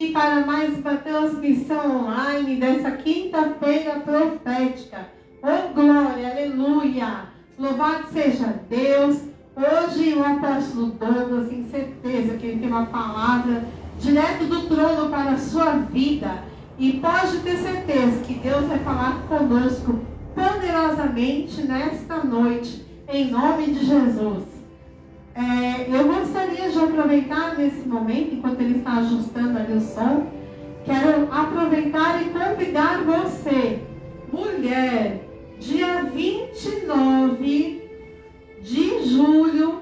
E para mais uma transmissão online dessa quinta-feira profética. Oh glória, aleluia! Louvado seja Deus! Hoje o apóstolo Douglas, tem certeza que ele tem uma palavra direto do trono para a sua vida. E pode ter certeza que Deus vai falar conosco poderosamente nesta noite, em nome de Jesus. Eu gostaria de aproveitar nesse momento, enquanto ele está ajustando ali o som, quero aproveitar e convidar você, mulher, dia 29 de julho,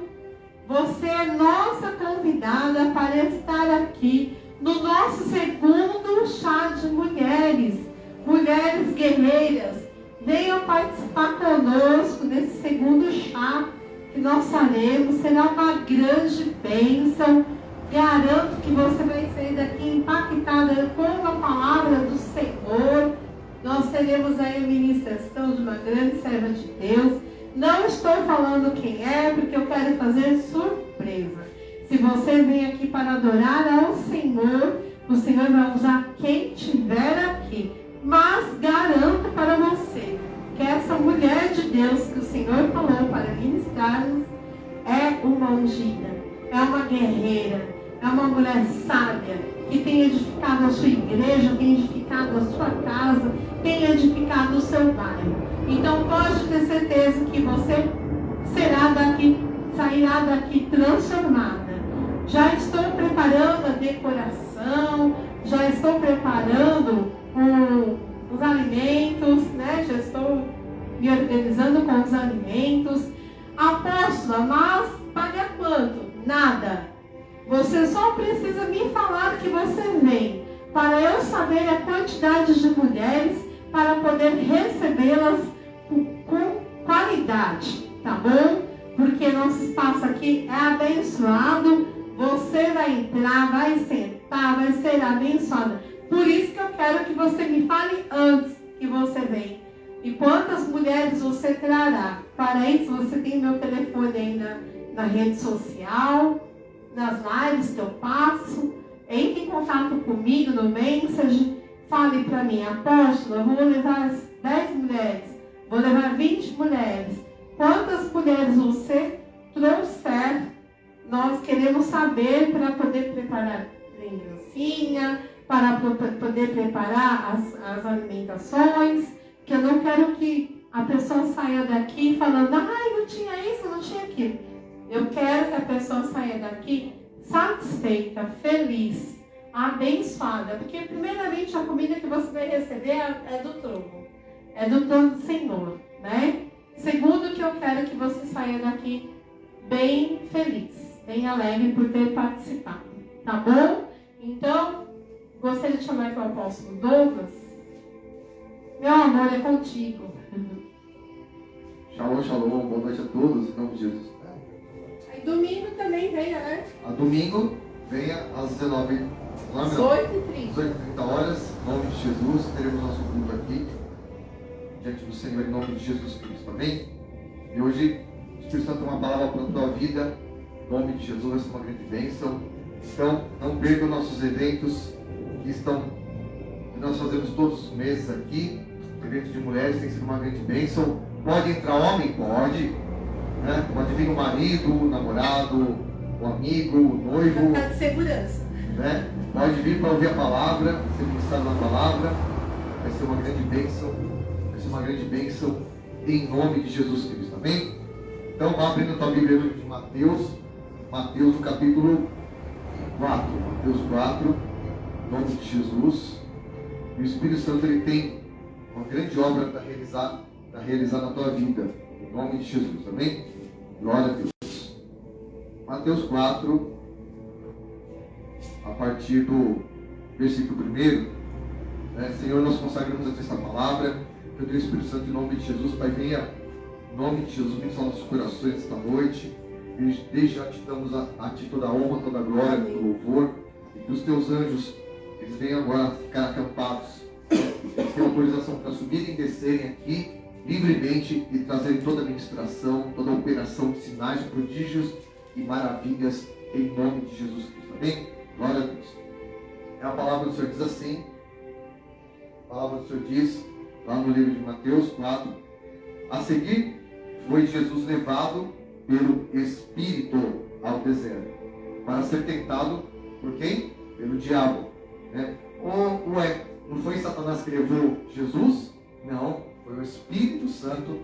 você é nossa convidada para estar aqui no nosso segundo chá de mulheres, mulheres guerreiras. Venham participar conosco nesse segundo chá que nós faremos. Será uma grande bênção. Garanto que você vai sair daqui impactada com a palavra do Senhor. Nós teremos aí a ministração de uma grande serva de Deus. Não estou falando quem é, porque eu quero fazer surpresa. Se você vem aqui para adorar ao Senhor, o Senhor vai usar quem estiver aqui. Mas garanto para você que essa mulher de Deus que o Senhor falou para ministrar-nos é uma ungida, é uma guerreira, é uma mulher sábia que tem edificado a sua igreja, tem edificado a sua casa, tem edificado o seu bairro. Então pode ter certeza que você sairá daqui transformada. Já estou preparando a decoração, já estou preparando os alimentos, né? Já estou me organizando com os alimentos. Apóstola, mas paga quanto? Nada. Você só precisa me falar que você vem, para eu saber a quantidade de mulheres, para poder recebê-las com qualidade, tá bom? Porque nosso espaço aqui é abençoado. Você vai entrar, vai sentar, vai ser abençoada. Por isso que eu quero que você me fale antes que você vem. E quantas mulheres você trará? Para isso você tem meu telefone aí na rede social, nas lives que eu passo. Entre em contato comigo no Message. Fale para mim, apóstolo, eu vou levar 10 mulheres, vou levar 20 mulheres. Quantas mulheres você trouxer, nós queremos saber para poder preparar lembrancinha, para poder preparar as alimentações, que eu não quero que a pessoa saia daqui falando, não tinha isso, não tinha aquilo. Eu quero que a pessoa saia daqui satisfeita, feliz, abençoada, porque primeiramente a comida que você vai receber é do trono do Senhor, né? Segundo, que eu quero que você saia daqui bem feliz, bem alegre por ter participado, tá bom? Então, gostaria de chamar aqui o apóstolo Douglas. Meu amor, é contigo. Shalom, shalom, boa noite a todos, em nome de Jesus. Aí domingo também venha, né? A domingo, venha às 18h30, em nome de Jesus, teremos nosso culto aqui, diante do Senhor, em nome de Jesus Cristo, amém? E hoje, o Espírito Santo tem uma palavra para a tua vida, em nome de Jesus, vai ser uma grande bênção. Então, não perca nossos eventos que nós fazemos todos os meses aqui. Evento de mulheres tem sido uma grande bênção. Pode entrar homem? Pode. Né? Pode vir o marido, o namorado, o amigo, o noivo. Tá de segurança. Né? Pode vir para ouvir a palavra, ser ministrado na palavra. Vai ser uma grande bênção. Vai ser uma grande bênção em nome de Jesus Cristo. Amém? Então, vá abrindo a tua Bíblia no livro de Mateus. Mateus, no capítulo 4. Mateus 4. Em nome de Jesus. E o Espírito Santo, ele tem uma grande obra para realizar na tua vida, em nome de Jesus, amém? Glória a Deus. Mateus 4, a partir do versículo 1, Senhor, nós consagramos a essa palavra, que o teu Espírito Santo, em nome de Jesus, Pai, venha, em nome de Jesus, abençoar nossos corações esta noite, e desde já te damos a ti toda a honra, toda a glória, todo o louvor, e que os teus anjos, eles venham agora ficar acampados, eles têm autorização para subirem e descerem aqui livremente e trazerem toda a ministração, toda a operação de sinais, prodígios e maravilhas em nome de Jesus Cristo. Amém? Glória a Deus. a palavra do Senhor diz assim, a palavra do Senhor diz, lá no livro de Mateus 4, a seguir foi Jesus levado pelo Espírito ao deserto, para ser tentado por quem? Pelo diabo. Né? Não foi Satanás que levou Jesus? Não, foi o Espírito Santo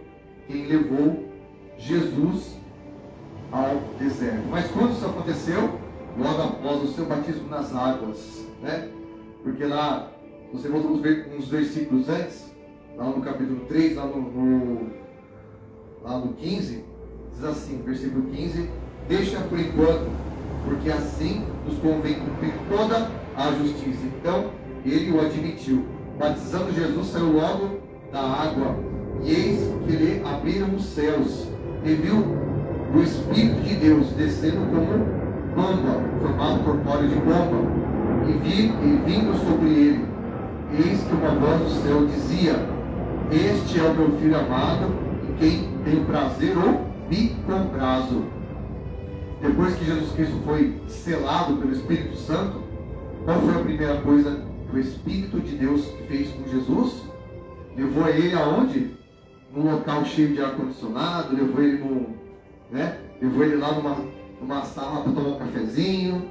quem levou Jesus ao deserto. Mas quando isso aconteceu? Logo após o seu batismo nas águas, né? Porque lá, você volta uns versículos antes, lá no capítulo 3, lá no 15, diz assim, versículo 15, deixa por enquanto, porque assim nos convém cumprir toda a justiça. Então, ele o admitiu. Batizando Jesus, saiu logo da água, e eis que lhe abriram os céus, e viu o Espírito de Deus descendo como pomba, formado corpóreo de pomba, e vindo sobre ele. Eis que uma voz do céu dizia: este é o meu filho amado, em quem tenho prazer ou me comprazo. Depois que Jesus Cristo foi selado pelo Espírito Santo, qual foi a primeira coisa que o Espírito de Deus fez com Jesus? Levou ele aonde? Num local cheio de ar-condicionado, levou ele lá numa sala para tomar um cafezinho,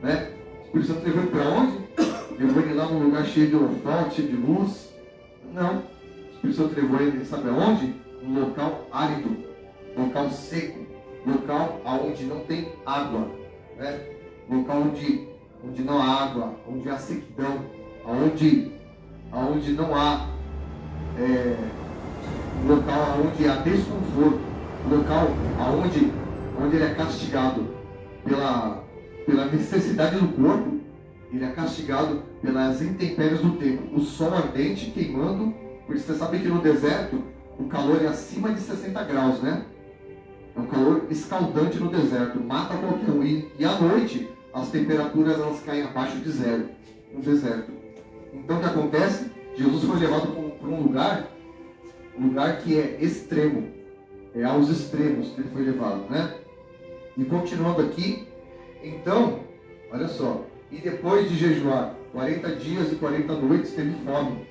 né? O Espírito Santo levou ele para onde? Levou ele lá num lugar cheio de holofote, cheio de luz? Não. O Espírito Santo levou ele, sabe aonde? Um local árido, local seco, local onde não tem água, né? Local onde não há água, onde há sequidão, onde não há local onde há desconforto, local onde ele é castigado pela necessidade do corpo, ele é castigado pelas intempéries do tempo, o sol ardente queimando, porque você sabe que no deserto o calor é acima de 60 graus, né? É um calor escaldante no deserto, mata qualquer um. E à noite as temperaturas elas caem abaixo de zero no deserto. Então o que acontece? Jesus foi levado para um lugar que é extremo, é aos extremos que ele foi levado, né? E continuando aqui, então, olha só, e depois de jejuar 40 dias e 40 noites teve fome.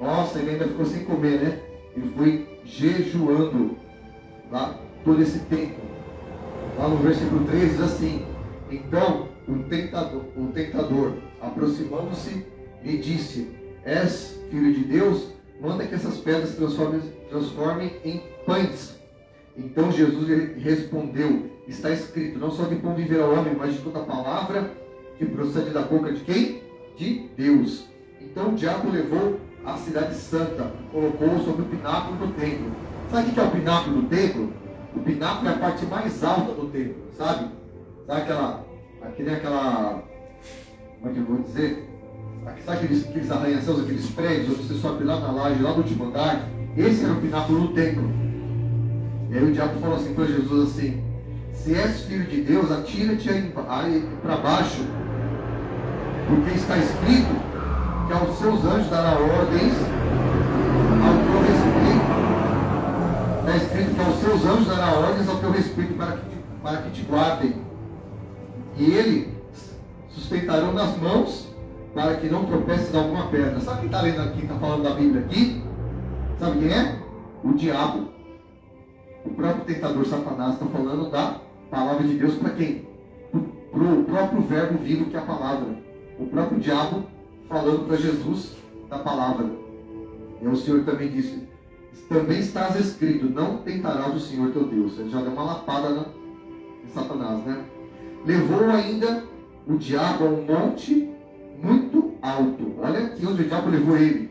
Nossa, ele ainda ficou sem comer, né? Ele foi jejuando lá todo esse tempo. Lá no versículo 3 diz assim: então o tentador aproximando-se lhe disse: és filho de Deus? Manda que essas pedras transformem em pães. Então Jesus lhe respondeu: está escrito, não só de pão viverá o homem, mas de toda palavra que procede da boca de quem? De Deus. Então o diabo levou a cidade santa, colocou-o sobre o pináculo do templo. Sabe o que é o pináculo do templo? O pináculo é a parte mais alta do templo, sabe? Sabe aquela, como é que eu vou dizer? Sabe aqueles arranha-céus, aqueles prédios, onde você sobe lá na laje, lá no último andar? Esse era o pináculo do templo. E aí o diabo falou assim para Jesus assim: se és filho de Deus, atira-te aí para baixo, porque está escrito que aos seus anjos dará ordens ao teu respeito. Está escrito que aos seus anjos dará ordens ao teu respeito para que te guardem. E ele sustentarão nas mãos para que não tropeces em alguma pedra. Sabe quem está lendo aqui, está falando da Bíblia aqui? Sabe quem é? O diabo. O próprio tentador Satanás está falando da palavra de Deus para quem? Para o próprio verbo vivo que é a palavra. O próprio diabo falando para Jesus da palavra. E o Senhor também disse: também estás escrito, não tentarás o Senhor teu Deus. Ele já deu uma lapada em Satanás, né? Levou ainda o diabo a um monte muito alto. Olha aqui onde o diabo levou ele.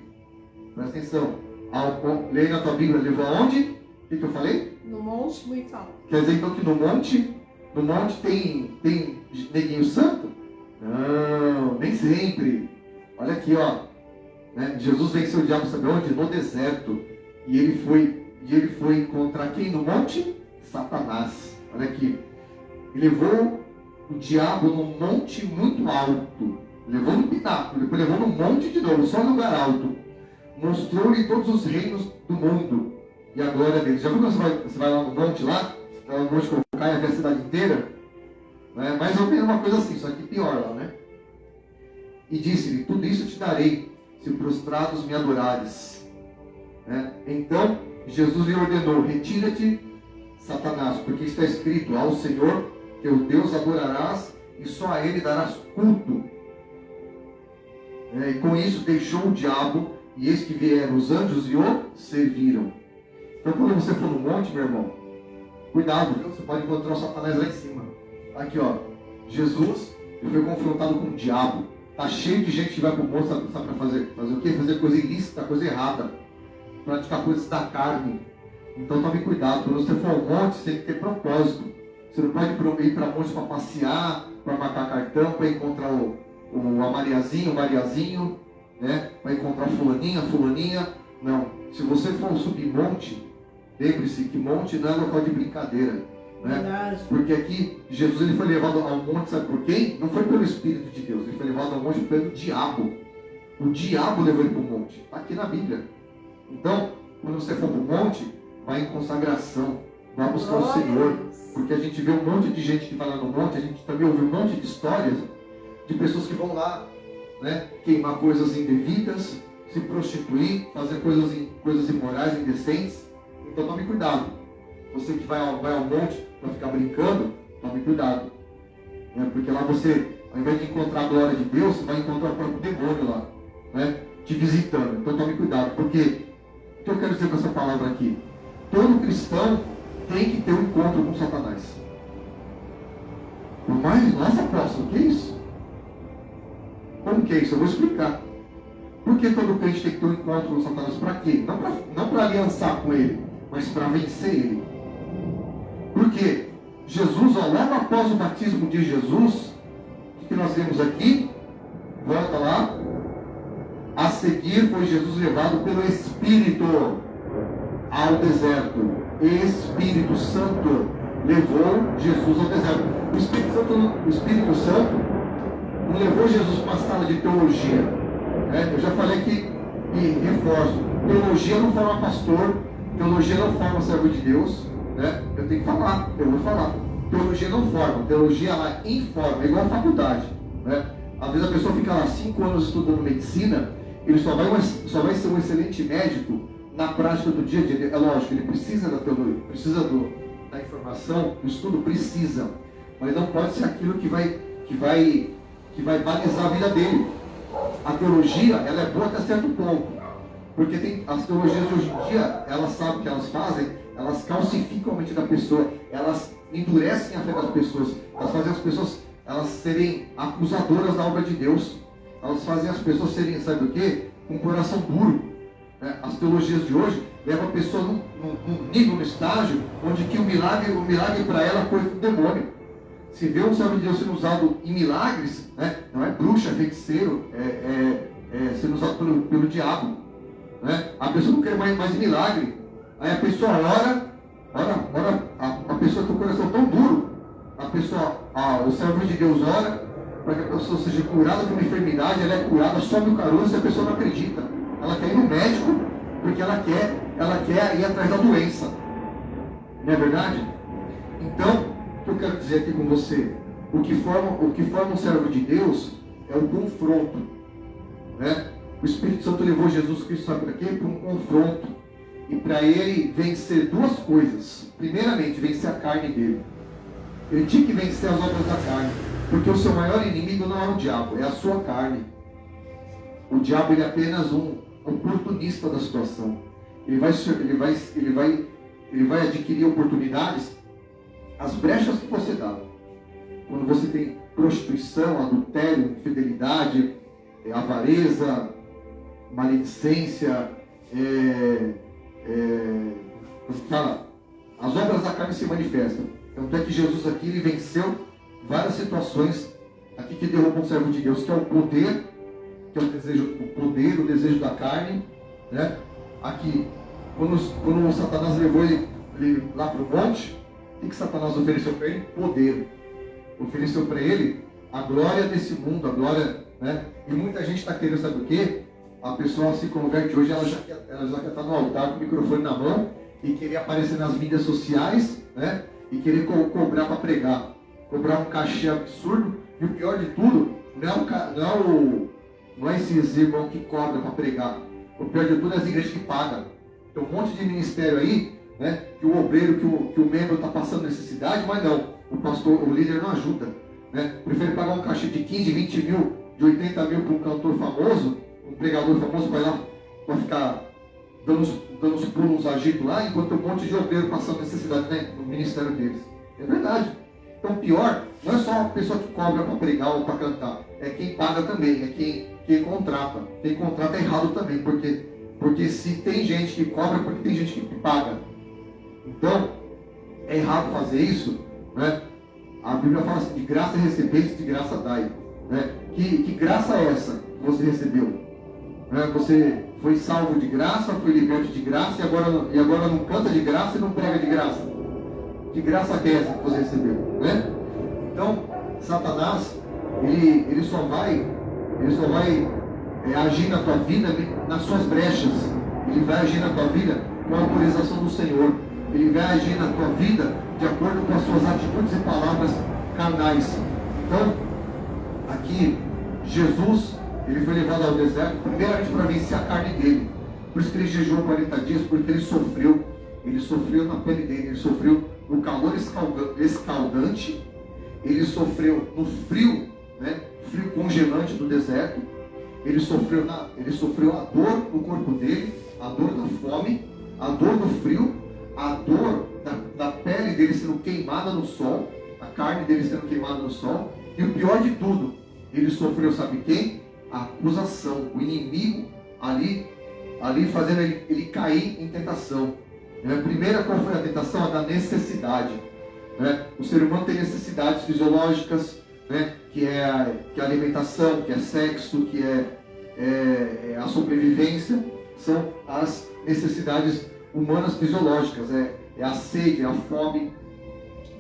Presta atenção. Leia na tua Bíblia, levou aonde? O que eu falei? No monte muito alto. Quer dizer então que no monte tem neguinho santo? Não, nem sempre. Olha aqui, ó. Né? Jesus venceu o diabo, sabe onde? No deserto. E ele foi encontrar quem no monte? Satanás. Olha aqui. Ele levou o diabo num monte muito alto. Levou no pináculo, depois levou no monte de novo, só no lugar alto. Mostrou-lhe todos os reinos do mundo e a glória deles. Já viu quando você vai lá no monte lá? Lá no monte que cai até a cidade inteira? É mais ou menos uma coisa assim, só que pior lá, né? e disse-lhe: tudo isso te darei, se prostrados me adorares. Então Jesus lhe ordenou: retira-te, Satanás, porque está escrito: ao Senhor teu Deus adorarás e só a Ele darás culto. E com isso deixou o diabo, e eis que vieram os anjos e o serviram. Então quando você for no monte, meu irmão, cuidado, viu? Você pode encontrar o Satanás lá em cima. Aqui, ó, Jesus foi confrontado com o diabo. Está cheio de gente que vai para o monte, sabe para fazer o quê? Fazer coisa ilícita, coisa errada, praticar coisas da carne. Então tome cuidado, quando você for ao monte, você tem que ter propósito. Você não pode ir para monte para passear, para marcar cartão, para encontrar a Mariazinha, o Mariazinho, né? Para encontrar fulaninha, fulaninha. Não. Se você for subir monte, lembre-se que monte não é local de brincadeira, né? Porque aqui Jesus ele foi levado ao monte, sabe por quem? Não foi pelo Espírito de Deus, ele foi levado ao monte pelo diabo. O diabo levou ele para o monte. Está aqui na Bíblia. Então, quando você for para o monte, vai em consagração, vai buscar o Senhor. Porque a gente vê um monte de gente que vai lá no monte, a gente também ouve um monte de histórias de pessoas que vão lá, né, queimar coisas indevidas, se prostituir, fazer coisas imorais, indecentes. Então tome cuidado. Você que vai ao monte para ficar brincando, tome cuidado. Porque lá você, ao invés de encontrar a glória de Deus, você vai encontrar o próprio demônio lá, né, te visitando. Então tome cuidado. Porque o que eu quero dizer com essa palavra aqui? Todo cristão tem que ter um encontro com Satanás. Por mais, nossa, apóstolo, o que é isso? Como que é isso? Eu vou explicar. Por que todo crente tem que ter um encontro com Satanás? Para quê? Não para aliançar com ele, mas para vencer ele. Porque Jesus, ó, logo após o batismo de Jesus, o que nós vemos aqui? Volta lá. A seguir foi Jesus levado pelo Espírito ao deserto. Espírito Santo levou Jesus ao deserto. O Espírito Santo não levou Jesus para uma sala de teologia. Eu já falei aqui e reforço: teologia não forma pastor, teologia não forma servo de Deus. Eu tenho que falar, eu vou falar. Teologia não forma, teologia ela informa, é igual a faculdade. Às vezes a pessoa fica lá 5 anos estudando medicina, ele só vai ser um excelente médico na prática do dia a dia. É lógico, ele precisa da teologia, precisa da informação, do estudo precisa, mas não pode ser aquilo que vai balizar a vida dele. A teologia, ela é boa até certo ponto, porque tem as teologias de hoje em dia, elas sabem o que elas fazem, elas calcificam a mente da pessoa, elas endurecem a fé das pessoas, elas fazem as pessoas serem acusadoras da obra de Deus, elas fazem as pessoas serem, sabe o quê? Com um coração duro. As teologias de hoje levam a pessoa num nível, no estágio, onde que o milagre para ela é coisa do demônio. Se vê um servo de Deus sendo usado em milagres, não é bruxa, é feiticeiro, sendo usado pelo diabo. A pessoa não quer mais milagre. Aí a pessoa ora, a pessoa tem o coração tão duro, o servo de Deus ora para que a pessoa seja curada de uma enfermidade, ela é curada, sobe o caroço e a pessoa não acredita. Ela quer ir no médico porque ela quer ir atrás da doença. Não é verdade? Então, o que eu quero dizer aqui com você, o que forma um servo de Deus é o confronto. O Espírito Santo levou Jesus Cristo, sabe para quê? Para um confronto. E para ele vencer duas coisas. Primeiramente, vencer a carne dele. Ele tinha que vencer as obras da carne. Porque o seu maior inimigo não é o diabo, é a sua carne. O diabo ele é apenas um oportunista da situação. Ele vai adquirir oportunidades, as brechas que você dá. Quando você tem prostituição, adultério, infidelidade, avareza, maledicência, as obras da carne se manifestam. Tanto é que Jesus aqui ele venceu várias situações aqui que derrubam o servo de Deus, que é o poder, que é o desejo da carne, Aqui, quando Satanás levou ele lá para o monte, o que Satanás ofereceu para ele? Poder. Ofereceu para ele a glória desse mundo, a glória, E muita gente está querendo, sabe o quê? A pessoa se converte hoje, ela já quer estar no altar com o microfone na mão e querer aparecer nas mídias sociais, E querer cobrar para pregar. Cobrar um cachê absurdo. E o pior de tudo, não é Não é esses irmãos que cobram para pregar. O pior de tudo é as igrejas que pagam. Tem um monte de ministério aí, né? Que o obreiro, que o membro está passando necessidade, mas não. O pastor, o líder não ajuda, né? Prefere pagar um cachê de 15, 20 mil, de 80 mil para um cantor famoso, um pregador famoso, vai lá para ficar dando os pulos, agitos lá, enquanto um monte de obreiro passando necessidade, né, no ministério deles. É verdade. Então, pior, não é só a pessoa que cobra para pregar ou para cantar, é quem paga também, é quem contrata. Quem contrata é errado também, porque se tem gente que cobra, porque tem gente que paga. Então, é errado fazer isso, né? A Bíblia fala assim, de graça recebeste, de graça dai. Né? Que graça é essa que você recebeu? Né? Você foi salvo de graça, foi liberto de graça, e agora não canta de graça e não prega de graça. Que graça é essa que você recebeu? Né? Então, Satanás, ele só vai agir na tua vida nas suas brechas. Ele vai agir na tua vida com a autorização do Senhor. Ele vai agir na tua vida de acordo com as suas atitudes e palavras carnais. Então, aqui, Jesus, ele foi levado ao deserto, primeiramente para vencer a carne dele. Por isso que ele jejuou 40 dias, porque ele sofreu na pele dele, ele sofreu no calor escaldante, ele sofreu no frio, né, frio congelante do deserto, ele sofreu a dor no corpo dele, a dor da fome, a dor do frio, a dor da pele dele sendo queimada no sol, a carne dele sendo queimada no sol, e o pior de tudo, ele sofreu, sabe quem? A acusação, o inimigo ali fazendo ele cair em tentação. A primeira, qual foi a tentação? A da necessidade. Né? O ser humano tem necessidades fisiológicas, né? que é a alimentação, que é sexo, que é a sobrevivência. São as necessidades humanas fisiológicas, é a sede, é a fome.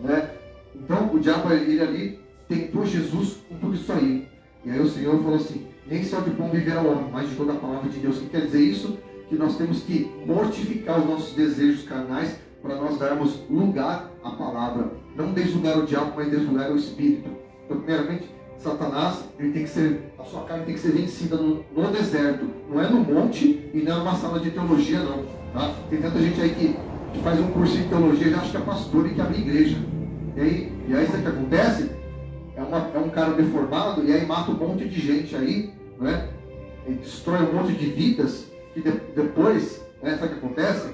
Né? Então o diabo ele ali tentou Jesus com tudo isso aí. E aí o Senhor falou assim, nem só de pão viverá o homem, mas de toda a palavra de Deus. O que quer dizer isso? Que nós temos que mortificar os nossos desejos carnais para nós darmos lugar à palavra. Não deslugar o diabo, mas deslugar o Espírito. Então, primeiramente, Satanás, a sua carne tem que ser vencida no deserto. Não é no monte e não é numa sala de teologia, não. Tá? Tem tanta gente aí que faz um curso de teologia e já acha que é pastor e que abre igreja. E aí sabe o que acontece? É um cara deformado e aí mata um monte de gente aí, né? E destrói um monte de vidas. E depois, né, sabe o que acontece?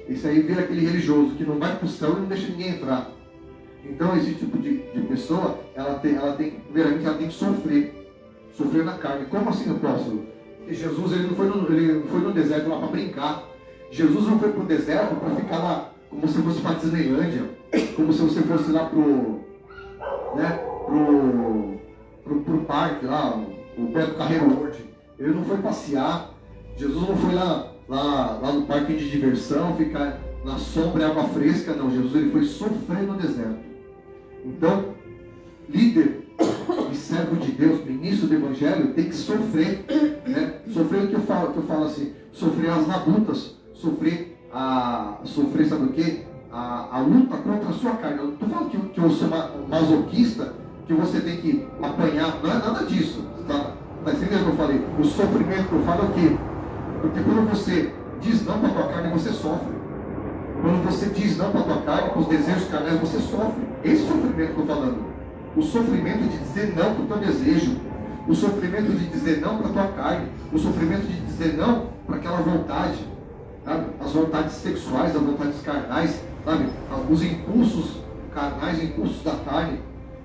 Isso aí vira aquele religioso que não vai para o céu e não deixa ninguém entrar. Então esse tipo de pessoa, primeiramente ela tem que sofrer na carne. Como assim, apóstolo? Porque Jesus ele não foi no deserto lá para brincar. Jesus não foi para o deserto para ficar lá como se fosse para a Disneylândia, como se você fosse lá pro parque lá, o Beto Carreiro World. Ele não foi passear. Jesus não foi lá no parque de diversão, ficar na sombra e água fresca, não. Jesus ele foi sofrer no deserto. Então, líder e servo de Deus, ministro do Evangelho, tem que sofrer. Né? Sofrer o que eu falo assim, sofrer as labutas, sofrer, sabe o quê? A luta contra a sua carne. Eu não estou falando que eu sou masoquista, que você tem que apanhar, não é nada disso. Tá? Mas entendeu o que eu falei? O sofrimento que eu falo é o quê? Porque quando você diz não para a tua carne, você sofre. Quando você diz não para a tua carne, para os desejos carnais, você sofre. Esse sofrimento que eu estou falando. O sofrimento de dizer não para o teu desejo. O sofrimento de dizer não para a tua carne. O sofrimento de dizer não para aquela vontade. Sabe? As vontades sexuais, as vontades carnais. Sabe? Os impulsos carnais, os impulsos da carne.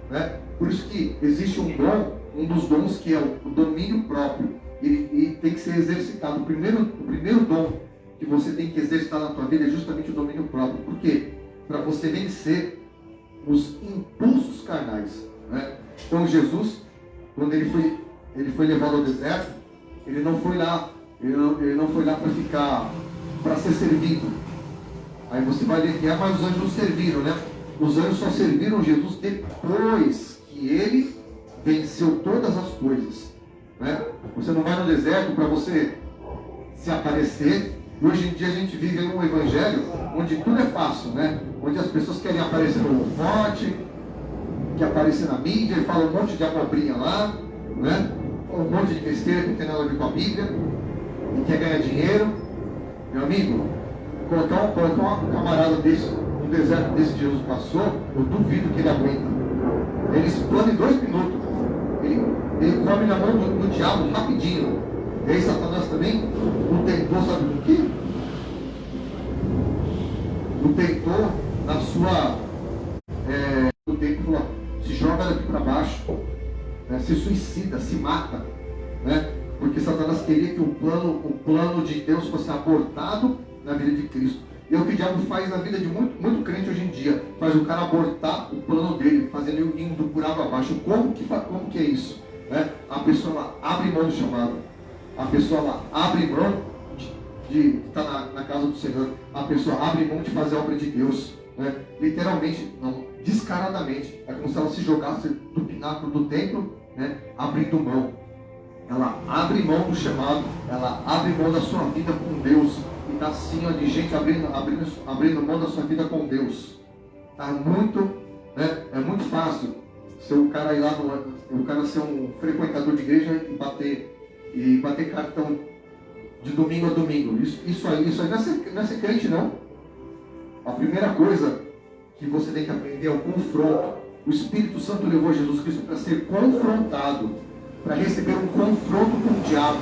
Né? Por isso que existe um dom, um dos dons que é o domínio próprio. E tem que ser exercitado. O primeiro dom que você tem que exercitar na tua vida é justamente o domínio próprio. Por quê? Para você vencer os impulsos carnais. Né? Então Jesus, quando ele foi levado ao deserto, ele não foi lá para ser servido. Aí você vai ler, mas os anjos não serviram, né? Os anjos só serviram Jesus depois que ele venceu todas as coisas. Né? Você não vai no deserto para você se aparecer. Hoje em dia a gente vive um evangelho onde tudo é fácil, né? Onde as pessoas querem aparecer no holofote, quer aparecer na mídia e fala um monte de abobrinha lá, né? um monte de besteira que não tem nada a ver com a Bíblia e quer ganhar dinheiro. Meu amigo, colocar um camarada desse, um deserto desse que Jesus passou, eu duvido que ele aguenta. Ele explana em 2 minutos. Ele come na mão do diabo rapidinho. E aí Satanás também o tentou, sabe do quê? O tentou na sua... o tempo falou, se joga daqui para baixo, né? Se suicida, se mata, né? Porque Satanás queria que o plano de Deus fosse abortado na vida de Cristo. E é o que o diabo faz na vida de muito crente hoje em dia. Faz o cara abortar o plano dele, fazendo ele indo por água abaixo. Como que é isso? Né? A pessoa lá abre mão do chamado. A pessoa lá abre mão de estar na casa do Senhor. A pessoa abre mão de fazer a obra de Deus. Né? Literalmente, não, descaradamente. É como se ela se jogasse do pináculo do templo, né? Abrindo mão. Ela abre mão do chamado, ela abre mão da sua vida com Deus. E está assim, ó, de gente abrindo mão da sua vida com Deus. Tá muito, né? É muito fácil ser o cara ir lá o cara ser um frequentador de igreja e bater cartão de domingo a domingo. Isso aí não é ser crente, não. A primeira coisa que você tem que aprender é o confronto. O Espírito Santo levou Jesus Cristo para ser confrontado, para receber um confronto com o diabo.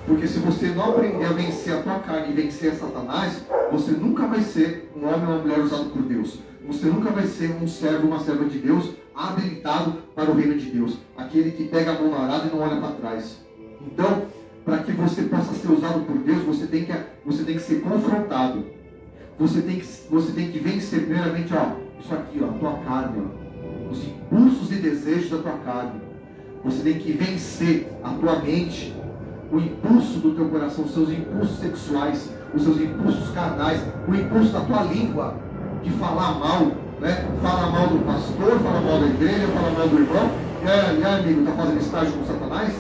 Porque se você não aprender a vencer a tua carne e vencer a Satanás, você nunca vai ser um homem ou uma mulher usado por Deus. Você nunca vai ser um servo, uma serva de Deus, habilitado para o reino de Deus. Aquele que pega a mão na arada e não olha para trás. Então, para que você possa ser usado por Deus, você tem que ser confrontado. Você tem que vencer primeiramente, isso aqui, a tua carne, os impulsos e desejos da tua carne. Você tem que vencer a tua mente, o impulso do teu coração, os seus impulsos sexuais, os seus impulsos carnais, o impulso da tua língua de falar mal, né? Falar mal do pastor, falar mal da igreja, falar mal do irmão. E aí, amigo, está fazendo estágio com Satanás?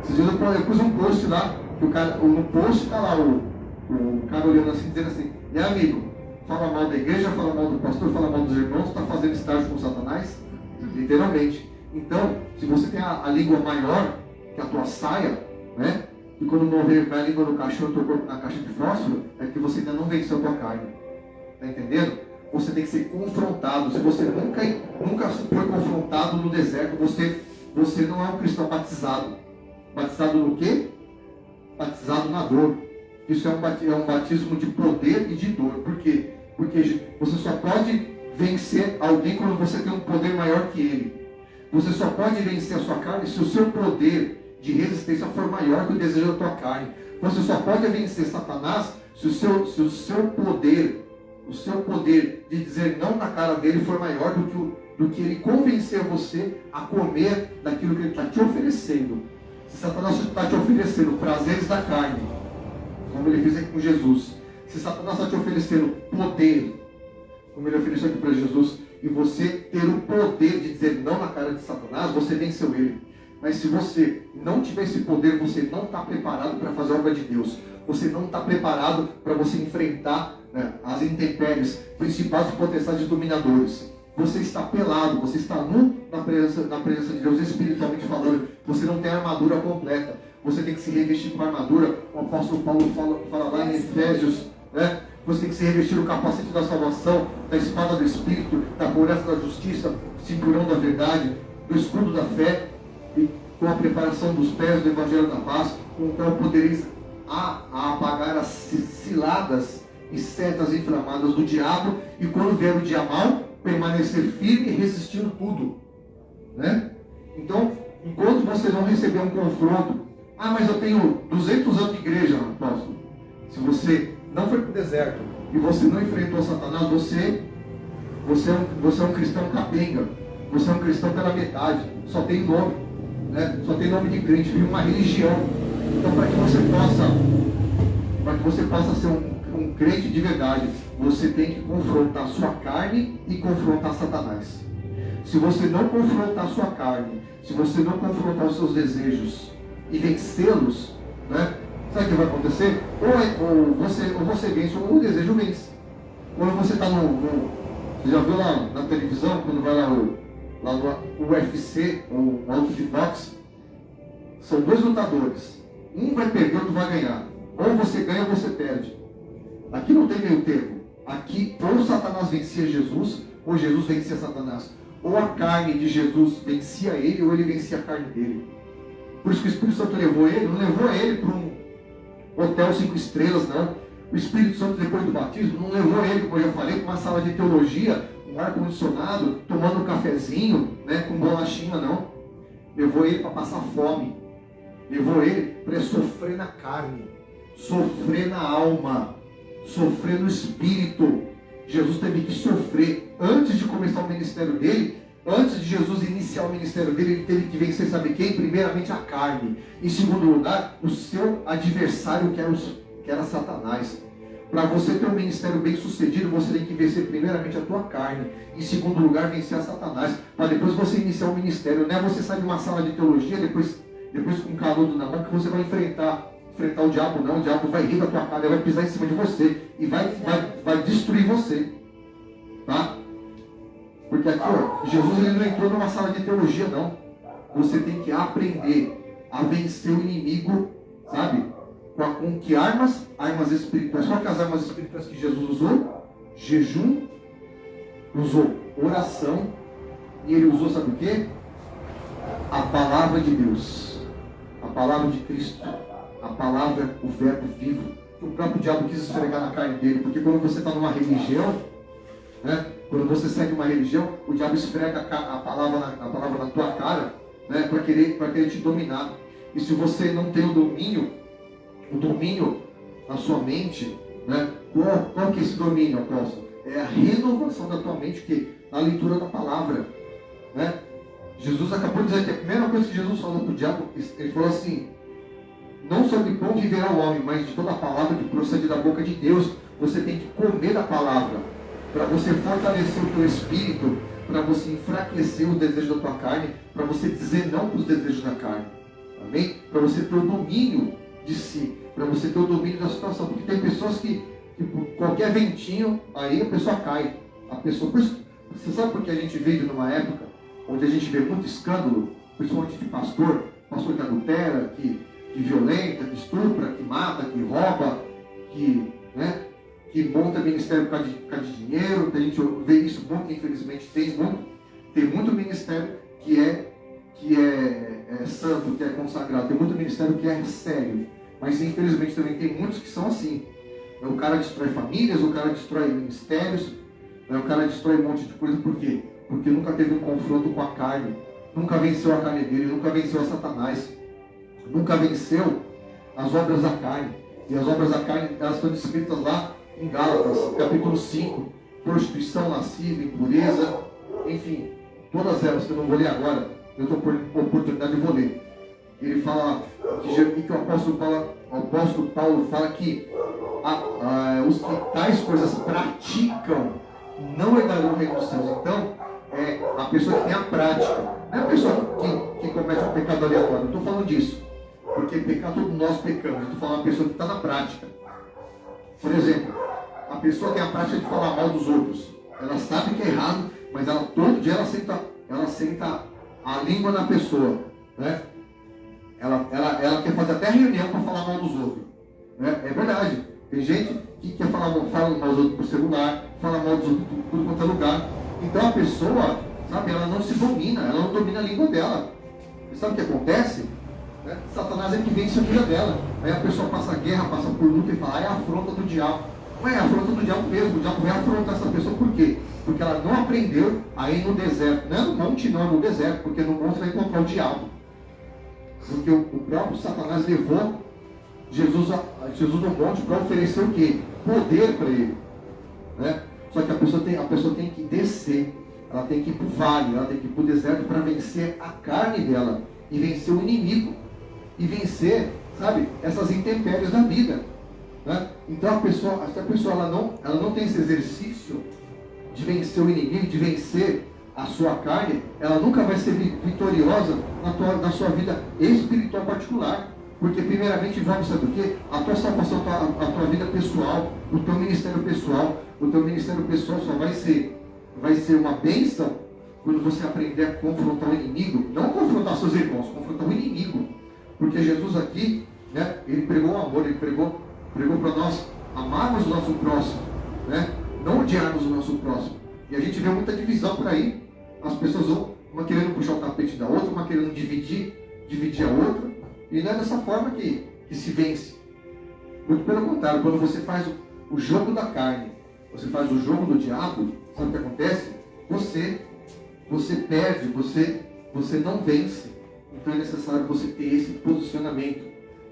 Esses dias eu pus um post lá, que o cara, no post está lá o cara olhando assim, dizendo assim, e aí, amigo, fala mal da igreja, fala mal do pastor, fala mal dos irmãos, está fazendo estágio com Satanás? Literalmente. Então, se você tem a língua maior que a tua saia, né? E quando morrer vai a língua no caixão e o teu corpo na caixa de fósforo, é que você ainda não venceu a tua carne. Está entendendo? Você tem que ser confrontado. Se você nunca foi confrontado no deserto, você não é um cristão batizado. Batizado no quê? Batizado na dor. Isso é um batismo de poder e de dor. Por quê? Porque você só pode vencer alguém quando você tem um poder maior que ele. Você só pode vencer a sua carne se o seu poder de resistência for maior que o desejo da tua carne. Você só pode vencer Satanás se o seu poder de dizer não na cara dele for maior do que ele convencer você a comer daquilo que ele está te oferecendo. Se Satanás está te oferecendo prazeres da carne, como ele fez aqui com Jesus, se Satanás está te oferecendo poder, como ele ofereceu aqui para Jesus, e você ter o poder de dizer não na cara de Satanás, você venceu ele. Mas se você não tiver esse poder, você não está preparado para fazer a obra de Deus. Você não está preparado para você enfrentar, né, as intempéries, principais potestades dominadores. Você está pelado, você está nu na presença de Deus, espiritualmente falando. Você não tem a armadura completa. Você tem que se revestir com a armadura. O apóstolo Paulo fala lá em Efésios, né? Você tem que se revestir o capacete da salvação, da espada do Espírito, da couraça da justiça, cinturão da verdade, do escudo da fé, e com a preparação dos pés do Evangelho da Paz, com o qual podereis apagar as ciladas e setas inflamadas do diabo, e quando vier o dia mau, permanecer firme e resistindo tudo. Né? Então, enquanto você não receber um confronto, mas eu tenho 200 anos de igreja, apóstolo. Se você não foi para o deserto e você não enfrentou Satanás, você é um cristão capenga. Você é um cristão pela metade. Só tem nome, né? Só tem nome de crente, vive uma religião. Então, para que você possa ser um crente de verdade, você tem que confrontar a sua carne e confrontar Satanás. Se você não confrontar a sua carne, se você não confrontar os seus desejos e vencê-los, né? Sabe o que vai acontecer? Ou você vence, ou o desejo vence. Quando você está você já viu lá na televisão, quando vai lá no UFC, ou no auto de boxe, São dois lutadores. Um vai perder, outro vai ganhar. Ou você ganha ou você perde. Aqui não tem meio termo. Aqui, ou Satanás vencia Jesus, ou Jesus vencia Satanás. Ou a carne de Jesus vencia ele, ou ele vencia a carne dele. Por isso que o Espírito Santo levou ele, não levou ele para um hotel 5 estrelas, não. O Espírito Santo, depois do batismo, não levou ele, como eu já falei, para uma sala de teologia, um ar-condicionado, tomando um cafezinho, né, com bolachinha, não. Levou ele para passar fome. Levou ele para sofrer na carne, sofrer na alma, sofrer no espírito. Jesus teve que sofrer antes de começar o ministério dele. Antes de Jesus iniciar o ministério dele, ele teve que vencer, sabe quem? Primeiramente a carne. Em segundo lugar, o seu adversário, que era Satanás. Para você ter um ministério bem sucedido, você tem que vencer primeiramente a tua carne. Em segundo lugar, vencer a Satanás. Para depois você iniciar o ministério. Não é você sair de uma sala de teologia, depois com um canudo na mão, que você vai enfrentar o diabo, não. O diabo vai rir da tua cara, ele vai pisar em cima de você e vai destruir você. Tá? Porque aqui, ó, Jesus ele não entrou numa sala de teologia, não. Você tem que aprender a vencer o inimigo, sabe? Com que armas? Armas espirituais. Qual que é as armas espirituais que Jesus usou? Jejum, usou oração, e ele usou, sabe o quê? A palavra de Deus, a palavra de Cristo, a palavra, o verbo vivo, que o próprio diabo quis esfregar na carne dele. Porque quando você está numa religião, né? Quando você segue uma religião, o diabo esfrega a palavra na tua cara, né? para querer te dominar. E se você não tem o domínio na sua mente, né? Qual que é esse domínio, apóstolo? É a renovação da tua mente, que na leitura da palavra, né? Jesus acabou de dizer que a primeira coisa que Jesus falou para o diabo, ele falou assim: não só de pão viverá o homem, mas de toda a palavra que procede da boca de Deus. Você tem que comer da palavra, para você fortalecer o teu espírito, para você enfraquecer os desejos da tua carne, para você dizer não para os desejos da carne. Amém? Para você ter o domínio de si, para você ter o domínio da situação. Porque tem pessoas que por qualquer ventinho, aí a pessoa cai. Você sabe por que a gente vive numa época onde a gente vê muito escândalo, principalmente de pastor que adultera, que violenta, que estupra, que mata, que rouba, que monta ministério por causa de dinheiro. A gente vê isso muito, infelizmente. Tem muito ministério que é santo, que é consagrado. Tem muito ministério que é sério. Mas infelizmente também tem muitos que são assim. O cara destrói famílias, o cara destrói ministérios, o cara destrói um monte de coisa. Por quê? Porque nunca teve um confronto com a carne. Nunca venceu a carne dele, nunca venceu a Satanás. Nunca venceu as obras da carne. E as obras da carne, elas estão descritas lá em Gálatas, capítulo 5. Prostituição, lascívia, impureza, enfim, todas elas que eu não vou ler agora, eu estou por oportunidade de vou ler. Ele fala que o apóstolo Paulo fala que os que tais coisas praticam não herdarão o reino dos céus. Então, é a pessoa que tem a prática, não é a pessoa que comete um pecado aleatório. Eu estou falando disso, porque pecar todos nós pecamos. Eu estou falando a pessoa que está na prática. Por exemplo, a pessoa tem a prática de falar mal dos outros. Ela sabe que é errado, mas todo dia ela senta a língua na pessoa, né? Ela quer fazer até reunião para falar mal dos outros, né? É verdade. Tem gente que quer fala mal dos outros por celular, fala mal dos outros por tudo quanto é lugar. Então a pessoa, sabe, ela não se domina, ela não domina a língua dela. E sabe o que acontece? Né? Satanás é que vence a vida dela. Aí a pessoa passa guerra, passa por luta e fala: é a afronta do diabo. Não é a afronta do diabo mesmo. O diabo vai afrontar essa pessoa. Por quê? Porque ela não aprendeu a ir no deserto. Não é no monte, não, é no deserto. Porque no monte vai encontrar o diabo. Porque o próprio Satanás levou Jesus no monte para oferecer o quê? Poder para ele, né? Só que a pessoa tem que descer, ela tem que ir para o vale, ela tem que ir para o deserto para vencer a carne dela e vencer o inimigo e vencer, sabe, essas intempéries da vida, né? Então se a pessoa ela não tem esse exercício de vencer o inimigo, de vencer a sua carne, ela nunca vai ser vitoriosa na sua vida espiritual particular. Porque primeiramente envolve, sabe o quê? A tua salvação, a tua vida pessoal, o teu ministério pessoal. O teu ministério pessoal só vai ser uma bênção quando você aprender a confrontar o inimigo. Não confrontar seus irmãos, confrontar o inimigo. Porque Jesus aqui, né, ele pregou o amor, ele pregou para nós amarmos o nosso próximo, né, não odiarmos o nosso próximo. E a gente vê muita divisão por aí. As pessoas vão, uma querendo puxar o tapete da outra, uma querendo dividir a outra. E não é dessa forma que se vence. Muito pelo contrário, quando você faz o jogo da carne, você faz o jogo do diabo, sabe o que acontece? Você perde, você não vence. Então é necessário você ter esse posicionamento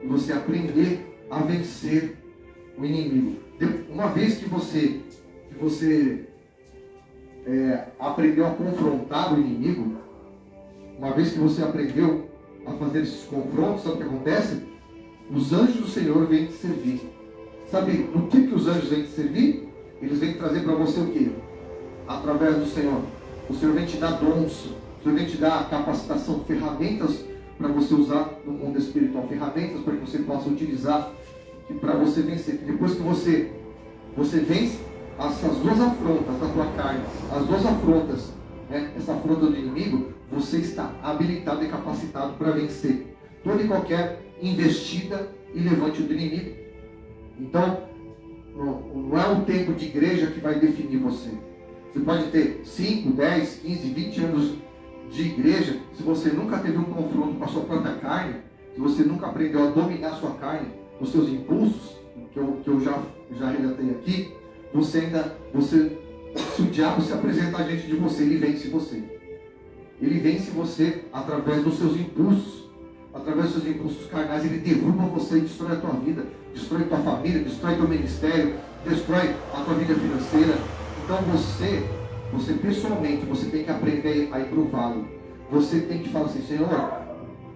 e você aprender a vencer o inimigo. Uma vez que você aprendeu a confrontar o inimigo, uma vez que você aprendeu a fazer esses confrontos, sabe o que acontece? Os anjos do Senhor vêm te servir. Sabe no que os anjos vêm te servir? Eles vêm trazer para você o quê? Através do Senhor. O Senhor vem te dar dons, o Senhor vem te dar capacitação, ferramentas para você usar no mundo espiritual, ferramentas para que você possa utilizar e para você vencer. Depois que você vence essas duas afrontas da tua carne, as duas afrontas, né? Essa afronta do inimigo, você está habilitado e capacitado para vencer toda e qualquer investida e levante do inimigo. Então, não é o tempo de igreja que vai definir você. Você pode ter 5, 10, 15, 20 anos de igreja, se você nunca teve um confronto com a sua própria carne, se você nunca aprendeu a dominar a sua carne, os seus impulsos, que eu já relatei aqui, se o diabo se apresentar diante de você, ele vence você. Ele vence você através dos seus impulsos. Através dos seus impulsos carnais, ele derruba você e destrói a tua vida, destrói a tua família, destrói teu ministério, destrói a tua vida financeira. Então você pessoalmente, você tem que aprender a ir para o vale. Você tem que falar assim: Senhor,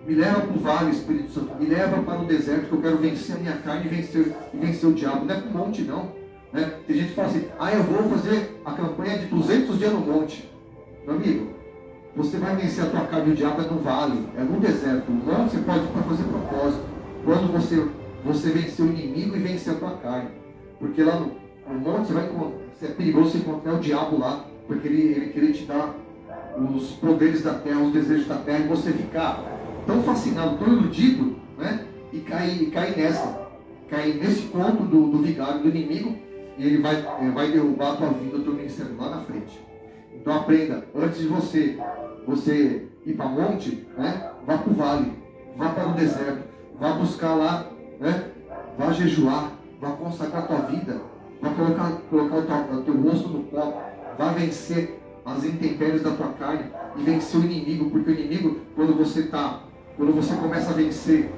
me leva para o vale, Espírito Santo, me leva para o deserto, que eu quero vencer a minha carne e vencer o diabo. Não é para o monte, não. Né? Tem gente que fala assim: eu vou fazer a campanha de 200 dias no monte. Meu amigo, você vai vencer a tua carne e o diabo é no vale, é no deserto. O monte você pode fazer propósito. Quando você vencer o inimigo e vencer a tua carne. Porque lá no monte é perigoso você encontrar o diabo lá, porque ele querer te dar os poderes da terra, os desejos da terra, e você ficar tão fascinado, tão iludido, né? E cair nesse conto do vigário, do inimigo, e ele vai derrubar a tua vida, o teu ministério lá na frente. Então aprenda, antes de você ir para o monte, né? Vá para o vale, vá para o deserto, vá buscar lá, né? Vá jejuar, vá consagrar a tua vida, vá colocar o teu rosto no pó, vá vencer as intempéries da tua carne e vencer o inimigo, porque o inimigo, quando você começa a vencer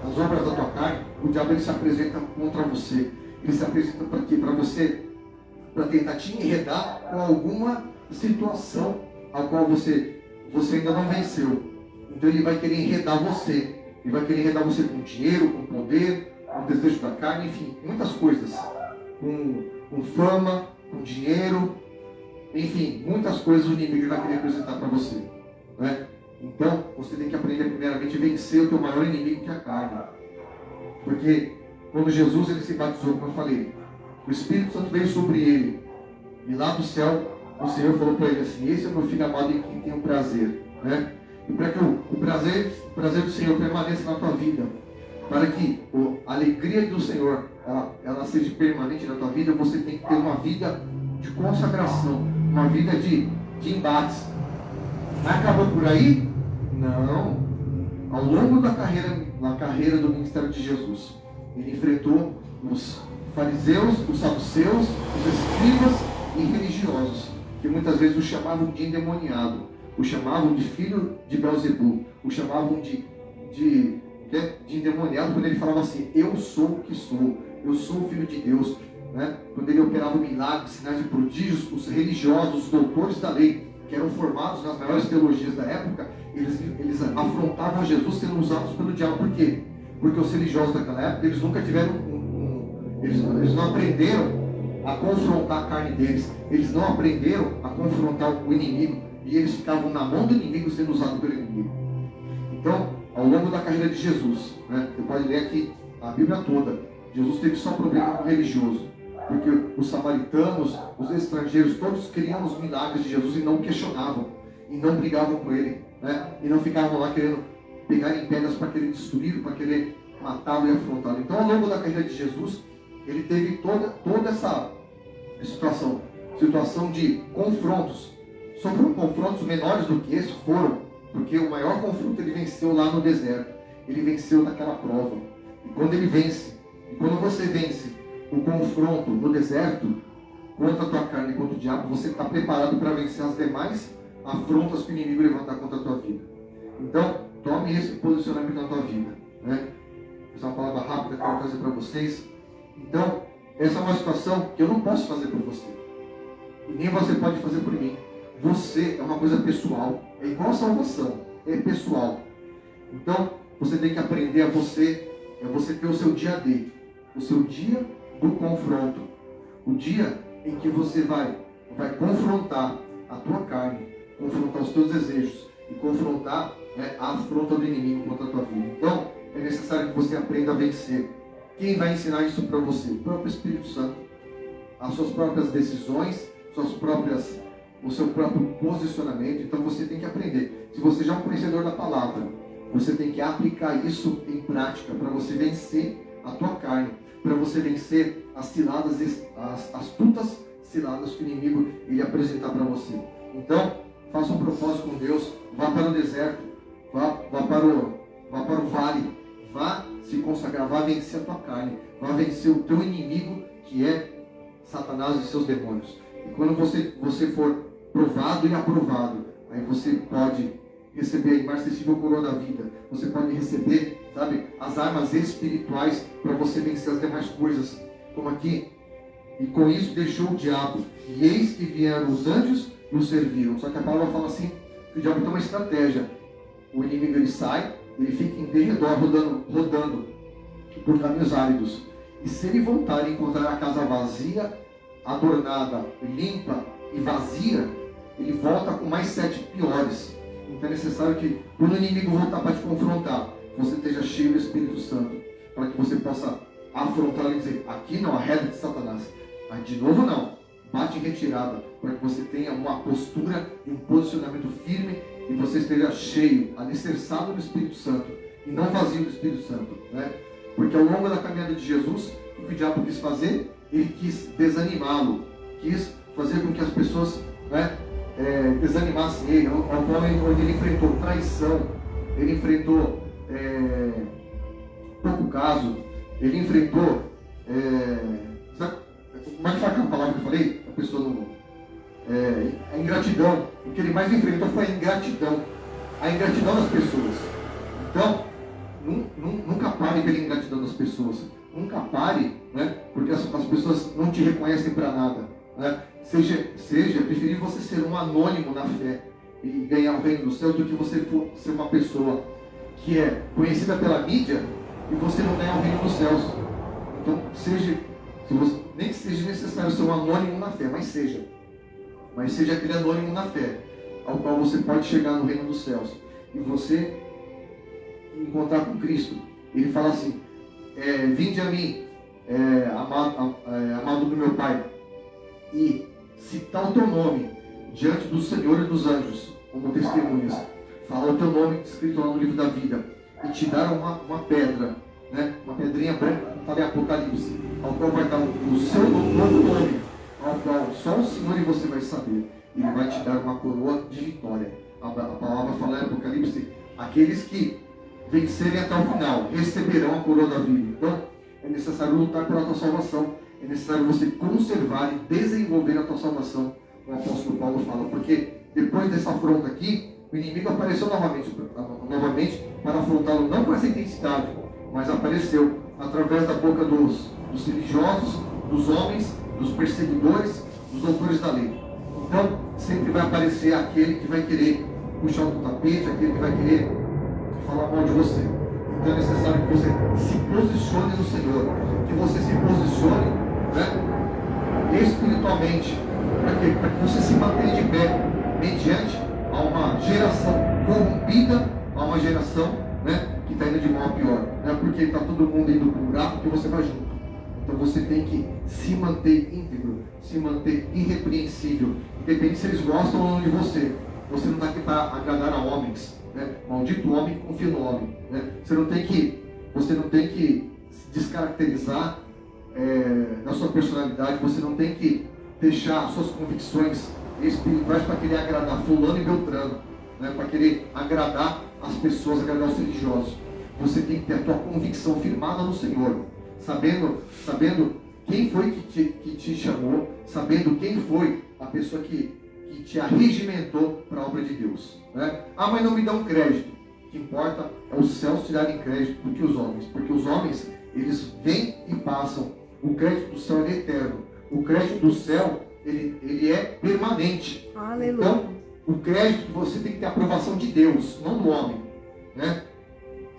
as obras da tua carne, o diabo ele se apresenta contra você. Ele se apresenta para quê? Para você, para tentar te enredar com alguma situação a qual você ainda não venceu. Então ele vai querer enredar você. Ele vai querer enredar você com dinheiro, com poder, com desejo da carne, enfim, muitas coisas. Com fama, com dinheiro, enfim, muitas coisas o inimigo vai querer apresentar para você. Né? Então, você tem que aprender primeiramente a vencer o teu maior inimigo, que é a carne. Porque quando Jesus ele se batizou, como eu falei, o Espírito Santo veio sobre ele. E lá do céu, o Senhor falou para ele assim: esse é o meu filho amado em quem tenho prazer. Né? E para que o prazer do Senhor permaneça na tua vida, para que a alegria do Senhor ela seja permanente na tua vida, você tem que ter uma vida de consagração, uma vida de embates. Mas acabou por aí? Não. Ao longo da carreira do ministério de Jesus, ele enfrentou os fariseus, os saduceus, os escribas e religiosos, que muitas vezes o chamavam de endemoniado, o chamavam de filho de Beelzebul, o chamavam de endemoniado, quando ele falava assim: eu sou o que sou, eu sou o filho de Deus. Né? Quando ele operava milagres, sinais e prodígios, os religiosos, os doutores da lei, que eram formados nas maiores teologias da época, eles afrontavam Jesus sendo usados pelo diabo. Por quê? Porque os religiosos daquela época, eles nunca tiveram eles não aprenderam a confrontar a carne deles, eles não aprenderam a confrontar o inimigo, e eles ficavam na mão do inimigo sendo usados pelo inimigo. Então, ao longo da carreira de Jesus, né, você pode ler aqui a Bíblia toda, Jesus teve só problema com o religioso, porque os samaritanos, os estrangeiros, todos queriam os milagres de Jesus e não questionavam, e não brigavam com ele, né, e não ficavam lá querendo pegarem pedras para querer destruí-lo, para querer matá-lo e afrontá-lo. Então, ao longo da carreira de Jesus, ele teve toda essa situação de confrontos. Foram confrontos menores do que esse, porque o maior confronto ele venceu lá no deserto. Ele venceu naquela prova. E quando ele vence, e quando você vence o confronto no deserto, contra a tua carne e contra o diabo, você está preparado para vencer as demais afrontas que o inimigo levantar contra a tua vida. Então, tome esse posicionamento na tua vida, né? Essa é uma palavra rápida que eu vou trazer para vocês. Então, essa é uma situação que eu não posso fazer por você. E nem você pode fazer por mim. Você é uma coisa pessoal. É igual a salvação. É pessoal. Então, você tem que aprender a você ter o seu dia D. O seu dia do confronto. O dia em que você vai confrontar a tua carne, confrontar os teus desejos e confrontar a afronta do inimigo contra a tua vida. Então, é necessário que você aprenda a vencer. Quem vai ensinar isso para você? O próprio Espírito Santo. As suas próprias decisões, o seu próprio posicionamento. Então você tem que aprender. Se você já é um conhecedor da palavra, você tem que aplicar isso em prática para você vencer a tua carne, para você vencer as ciladas, as astutas ciladas que o inimigo ele apresentar para você. Então, faça um propósito com Deus, vá para o deserto, vá para o vale, vá se consagrar, vá vencer a tua carne, vá vencer o teu inimigo, que é Satanás e seus demônios. E quando você for provado e aprovado, aí você pode receber a imarcessível coroa da vida. Você pode receber, as armas espirituais para você vencer as demais coisas. Como aqui, e com isso deixou o diabo, e eis que vieram os anjos e o serviram. Só que a palavra fala assim, que o diabo tem uma estratégia. O inimigo ele sai, ele fica em derredor, rodando por caminhos áridos. E se ele voltar e encontrar a casa vazia, adornada, limpa e vazia, ele volta com mais 7 piores. Então é necessário que, quando o inimigo voltar para te confrontar, você esteja cheio do Espírito Santo, para que você possa afrontar e dizer, aqui não, arreda de Satanás. Mas de novo não, bate em retirada, para que você tenha uma postura e um posicionamento firme, e você esteja cheio, alicerçado do Espírito Santo, e não vazio do Espírito Santo, né? Porque ao longo da caminhada de Jesus, o que o diabo quis fazer? Ele quis desanimá-lo, quis fazer com que as pessoas desanimassem ele, ao qual ele enfrentou traição, ele enfrentou pouco caso, ele enfrentou como é que foi aquela palavra que eu falei? A pessoa não, a ingratidão. O que ele mais enfrentou foi a ingratidão das pessoas. Então, nunca pare pela ingratidão das pessoas. Nunca pare, né? Porque as pessoas não te reconhecem para nada, né? Seja preferir você ser um anônimo na fé e ganhar o reino do céu do que você ser uma pessoa que é conhecida pela mídia e você não ganhar o reino dos céus. Então, nem que seja necessário ser um anônimo na fé, mas seja aquele anônimo na fé, ao qual você pode chegar no reino dos céus e você encontrar com Cristo. Ele fala assim, vinde a mim, amado do meu Pai, e citar o teu nome diante do Senhor e dos anjos, como testemunhas. Fala o teu nome escrito lá no livro da vida, e te dar uma pedra, né? Uma pedrinha branca, está em Apocalipse, ao qual vai dar o seu novo nome, ao qual só o Senhor e você vai saber. Ele vai te dar uma coroa de vitória. A palavra fala em Apocalipse, aqueles que vencerem até o final receberão a coroa da vida. Então, é necessário lutar pela tua salvação. É necessário você conservar e desenvolver a tua salvação, como o apóstolo Paulo fala. Porque depois dessa afronta aqui, o inimigo apareceu novamente para afrontá-lo, não com essa intensidade, mas apareceu através da boca dos religiosos, dos homens, dos perseguidores, dos doutores da lei. Então, sempre vai aparecer aquele que vai querer puxar o tapete, aquele que vai querer falar mal de você. Então é necessário que você se posicione no Senhor, que você se posicione, né, espiritualmente, para que você se mantenha de pé mediante a uma geração corrompida, a uma geração, né, que está indo de mal a pior. Não é porque está todo mundo indo para um buraco que você vai junto. Então você tem que se manter íntegro, se manter irrepreensível. Independente se eles gostam ou não de você. Você não está aqui para agradar a homens. Né? Maldito o homem que confia no homem. Né? Você não tem que se descaracterizar na sua personalidade, você não tem que deixar suas convicções espirituais para querer agradar fulano e beltrano, né? Para querer agradar as pessoas, agradar os religiosos. Você tem que ter a tua convicção firmada no Senhor, sabendo quem foi que te chamou, sabendo quem foi a pessoa que te arregimentou para a obra de Deus. Né? Ah, mas não me dão crédito. O que importa é os céus te darem crédito do que os homens. Porque os homens, eles vêm e passam. O crédito do céu é eterno. O crédito do céu, ele é permanente. Aleluia. Então, o crédito você tem que ter a aprovação de Deus, não do homem. Né?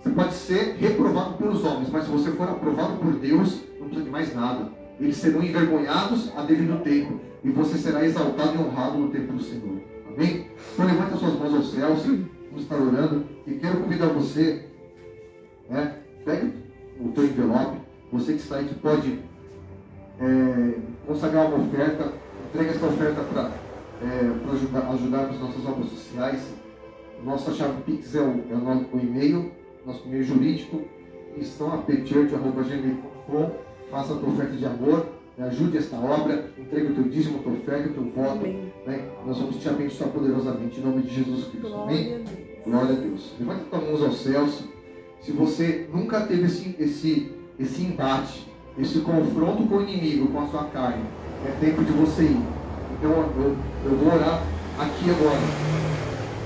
Você pode ser reprovado pelos homens, mas se você for aprovado por Deus, não precisa de mais nada. Eles serão envergonhados a devido tempo. E você será exaltado e honrado no tempo do Senhor. Amém? Então levante as suas mãos aos céus. Vamos estar orando. E quero convidar você, né? Pegue o teu envelope. Você que está aí que pode consagrar uma oferta. Entregue essa oferta para ajudar nas nossas obras sociais. Nossa chave Pix é o e-mail. Nosso e-mail jurídico. missãoapchurch@gmail.com. Faça a tua oferta de amor. Ajude esta obra, entregue o teu dízimo, a tua oferta, o teu voto. Né? Nós vamos te abençoar poderosamente em nome de Jesus Cristo. Amém? Glória a Deus. Levanta as tuas mãos aos céus. Se você nunca teve esse embate, esse confronto com o inimigo, com a sua carne, é tempo de você ir. Então eu vou orar aqui agora,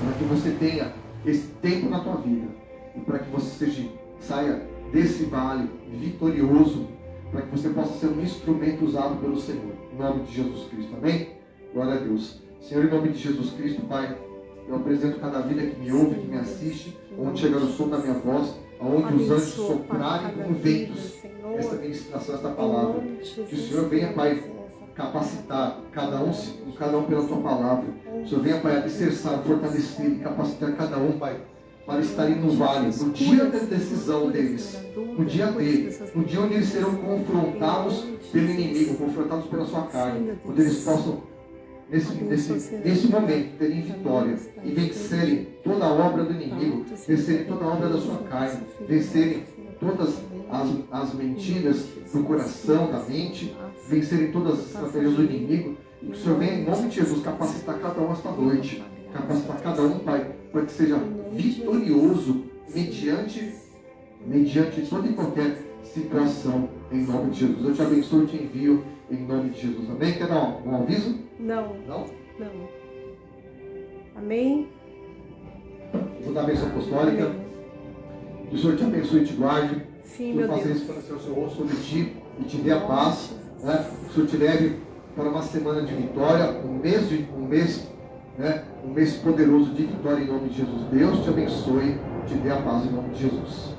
para que você tenha esse tempo na tua vida e para que você saia desse vale vitorioso, para que você possa ser um instrumento usado pelo Senhor, em nome de Jesus Cristo, amém? Glória a Deus. Senhor, em nome de Jesus Cristo, Pai, eu apresento cada vida que me ouve, que me assiste, onde chegar o som da minha voz, aonde os anjos soprarem como ventos, essa ministração, essa palavra, que o Senhor venha, Pai, capacitar cada um pela tua palavra, o Senhor venha, Pai, alicerçar, fortalecer e capacitar cada um, Pai, para estarem no vale, no dia da decisão deles, no dia D, no dia onde eles serão confrontados pelo inimigo, confrontados pela sua carne, onde eles possam, nesse momento, terem vitória e vencerem toda a obra do inimigo, vencerem toda a obra da sua carne, vencerem todas as mentiras do coração, da mente, vencerem todas as estratégias do inimigo, e que o Senhor venha, em nome de Jesus, capacitar cada um esta noite, capacitar cada um, Pai, para que seja vitorioso mediante toda e qualquer situação, em nome de Jesus. Eu te abençoo e te envio em nome de Jesus. Amém? Quer dar um aviso? Não. Não? Não. Amém? Vou dar a bênção apostólica. Que o Senhor te abençoe e te guarde. Sim, que meu faça Deus. resplandecer o seu rosto sobre ti e te dê a paz. Né? Que o Senhor te leve para uma semana de vitória, um mês poderoso de vitória em nome de Jesus. Deus te abençoe, te dê a paz em nome de Jesus.